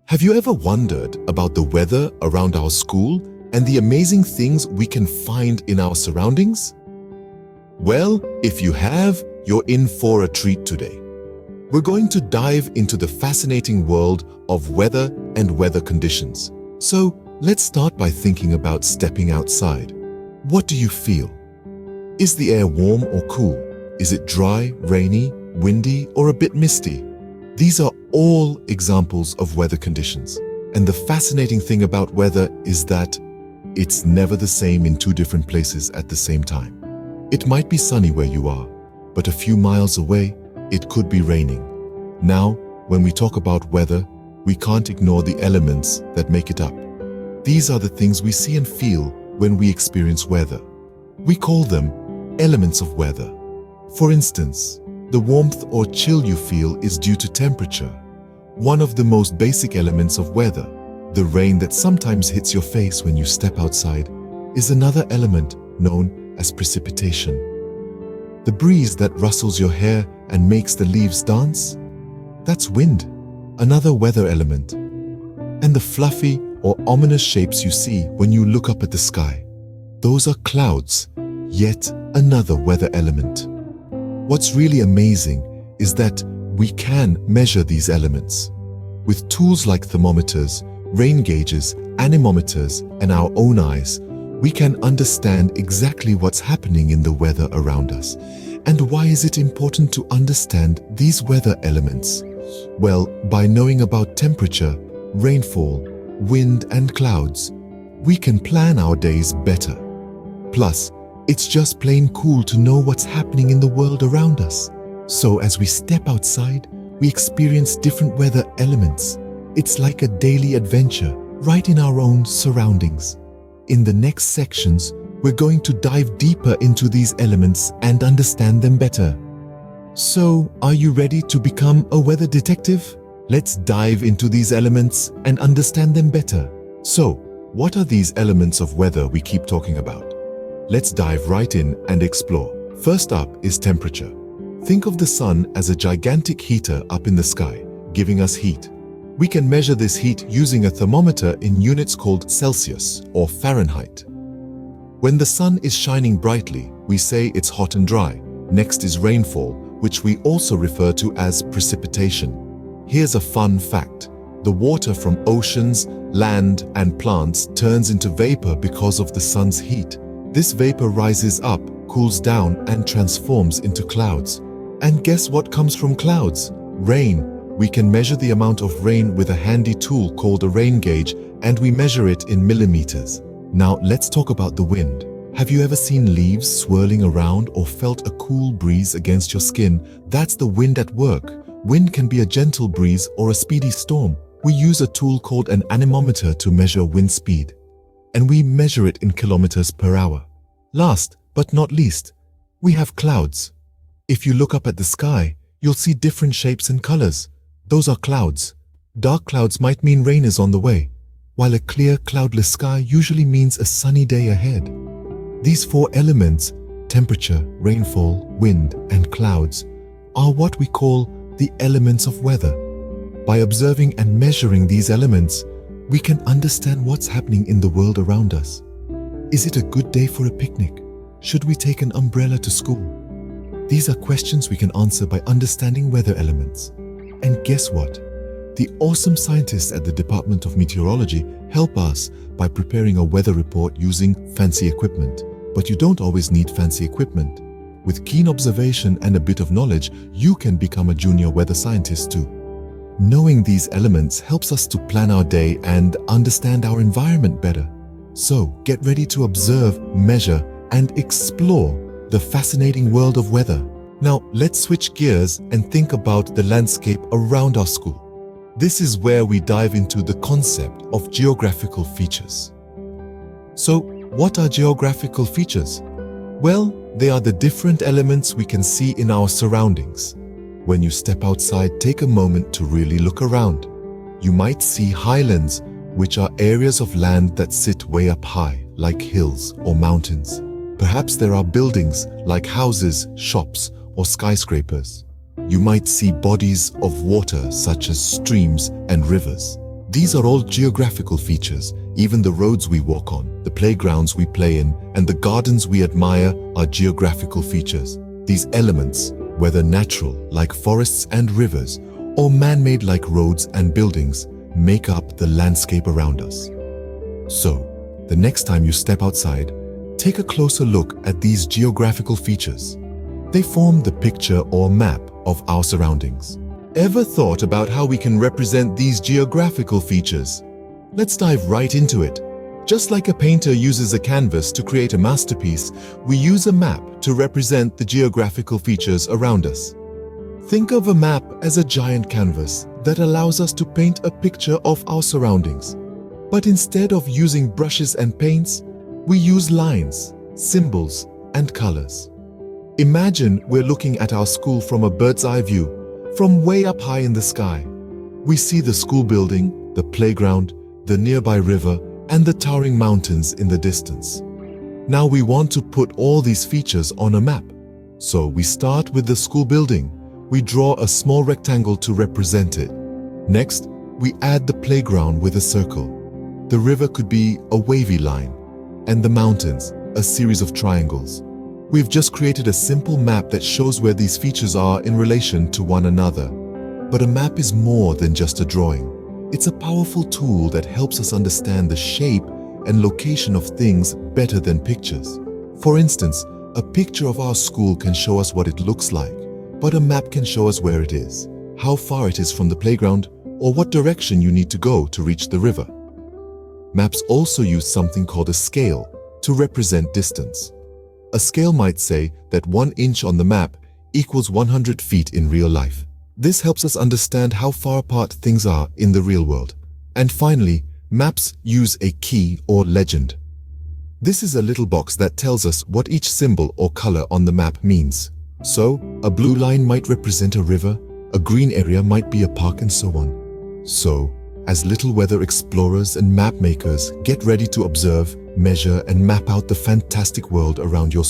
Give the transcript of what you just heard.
Have you ever wondered about the weather around our school and the amazing things we can find in our surroundings? Well, if you have, you're in for a treat today. We're going to dive into the fascinating world of weather and weather conditions. So, let's start by thinking about stepping outside. What do you feel? Is the air warm or cool? Is it dry, rainy, windy, or a bit misty? These are all examples of weather conditions. And the fascinating thing about weather is that it's never the same in two different places at the same time. It might be sunny where you are, but a few miles away, it could be raining. Now, when we talk about weather, we can't ignore the elements that make it up. These are the things we see and feel when we experience weather. We call them elements of weather. For instance, the warmth or chill you feel is due to temperature. One of the most basic elements of weather, the rain that sometimes hits your face when you step outside, is another element known as precipitation. The breeze that rustles your hair and makes the leaves dance? That's wind, another weather element. And the fluffy or ominous shapes you see when you look up at the sky, those are clouds, yet another weather element. What's really amazing is that we can measure these elements. With tools like thermometers, rain gauges, anemometers, and our own eyes, we can understand exactly what's happening in the weather around us. And why is it important to understand these weather elements? Well, by knowing about temperature, rainfall, wind, and clouds, we can plan our days better. Plus, it's just plain cool to know what's happening in the world around us. So as we step outside, we experience different weather elements. It's like a daily adventure, right in our own surroundings. In the next sections, we're going to dive deeper into these elements and understand them better. So, are you ready to become a weather detective? Let's dive into these elements and understand them better. So, what are these elements of weather we keep talking about? Let's dive right in and explore. First up is temperature. Think of the sun as a gigantic heater up in the sky, giving us heat. We can measure this heat using a thermometer in units called Celsius or Fahrenheit. When the sun is shining brightly, we say it's hot and dry. Next is rainfall, which we also refer to as precipitation. Here's a fun fact. The water from oceans, land, and plants turns into vapor because of the sun's heat. This vapor rises up, cools down, and transforms into clouds. And guess what comes from clouds? Rain. We can measure the amount of rain with a handy tool called a rain gauge, and we measure it in millimeters. Now let's talk about the wind. Have you ever seen leaves swirling around or felt a cool breeze against your skin? That's the wind at work. Wind can be a gentle breeze or a speedy storm. We use a tool called an anemometer to measure wind speed, and we measure it in kilometers per hour. Last but not least, we have clouds. If you look up at the sky, you'll see different shapes and colors. Those are clouds. Dark clouds might mean rain is on the way, while a clear, cloudless sky usually means a sunny day ahead. These four elements, temperature, rainfall, wind, and clouds, are what we call the elements of weather. By observing and measuring these elements, we can understand what's happening in the world around us. Is it a good day for a picnic? Should we take an umbrella to school? These are questions we can answer by understanding weather elements. And guess what? The awesome scientists at the Department of Meteorology help us by preparing a weather report using fancy equipment. But you don't always need fancy equipment. With keen observation and a bit of knowledge, you can become a junior weather scientist too. Knowing these elements helps us to plan our day and understand our environment better. So get ready to observe, measure, and explore the fascinating world of weather. Now let's switch gears and think about the landscape around our school. This is where we dive into the concept of geographical features. So, what are geographical features? Well, they are the different elements we can see in our surroundings. When you step outside, take a moment to really look around. You might see highlands, which are areas of land that sit way up high, like hills or mountains. Perhaps there are buildings like houses, shops, or skyscrapers. You might see bodies of water such as streams and rivers. These are all geographical features. Even the roads we walk on, the playgrounds we play in, and the gardens we admire are geographical features. These elements, whether natural, like forests and rivers, or man-made like roads and buildings, make up the landscape around us. So, the next time you step outside, take a closer look at these geographical features. They form the picture or map of our surroundings. Ever thought about how we can represent these geographical features? Let's dive right into it. Just like a painter uses a canvas to create a masterpiece, we use a map to represent the geographical features around us. Think of a map as a giant canvas that allows us to paint a picture of our surroundings. But instead of using brushes and paints, we use lines, symbols, and colors. Imagine we're looking at our school from a bird's eye view, from way up high in the sky. We see the school building, the playground, the nearby river, and the towering mountains in the distance. Now we want to put all these features on a map. So we start with the school building. We draw a small rectangle to represent it. Next, we add the playground with a circle. The river could be a wavy line, and the mountains, a series of triangles. We've just created a simple map that shows where these features are in relation to one another. But a map is more than just a drawing. It's a powerful tool that helps us understand the shape and location of things better than pictures. For instance, a picture of our school can show us what it looks like, but a map can show us where it is, how far it is from the playground, or what direction you need to go to reach the river. Maps also use something called a scale to represent distance. A scale might say that 1 inch on the map equals 100 feet in real life. This helps us understand how far apart things are in the real world. And finally, maps use a key or legend. This is a little box that tells us what each symbol or color on the map means. So, a blue line might represent a river, a green area might be a park, and so on. So, as little weather explorers and map makers, get ready to observe, measure, and map out the fantastic world around your